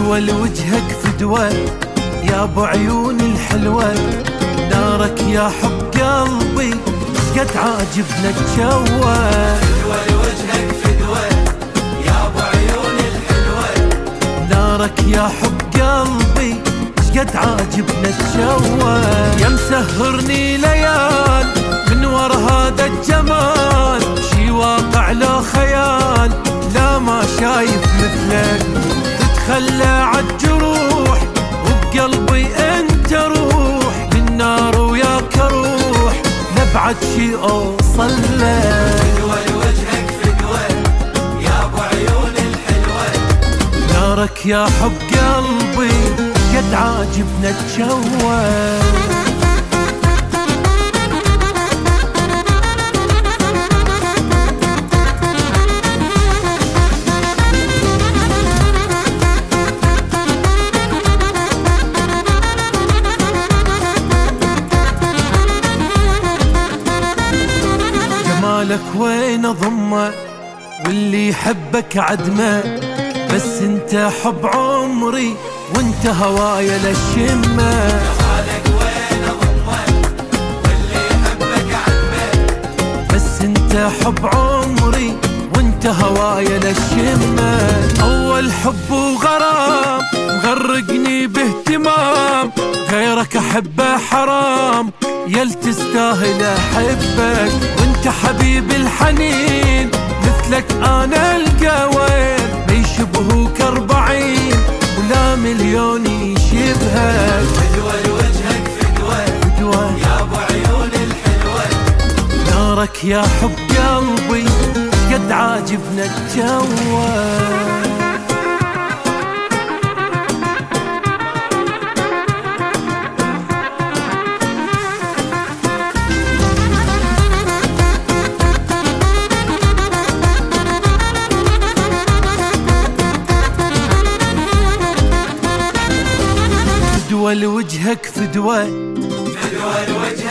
فدوى لوجهك فدوى يا ابو عيون الحلوة، نارك يا حب قلبي قد عاجبنا الجوة. فدوى لوجهك فدوى يا ابو عيون الحلوة، نارك يا حب قلبي قد عاجبنا الجوة. يا مسهرني ليال من ور هذا الجمال، شي واقع لو خيال لا ما شايف مثلك. تتخلى عالجروح وبقلبي انت روح، للنار وياك اروح لبعد شي اوصل لك. فدوى لوجهك فدوى يا ابو عيون الحلوة، نارك يا حب قلبي قد عاجبنا الجوة. جمالك وين اضمه واللي يحبك عدمه، بس انت حب عمري وانت هوايا للشمه. جمالك وين اضمه واللي يحبك عدمه، بس انت حب عمري وانت هوايا للشمه. اول حب وغرام مغرقني باهتمام، غيرك احبه حرام يل تستاهل احبك. وانت حبيب الحنين مثلك انا القى وين، ما يشبهوك 40 ولا مليون يشبهك. فدوى لوجهك فدوى فدوى يا ابو عيون الحلوة، نارك يا حب قلبي قد عاجبنا الجوة. فدوى لوجهك فدوى فدوى لوجهك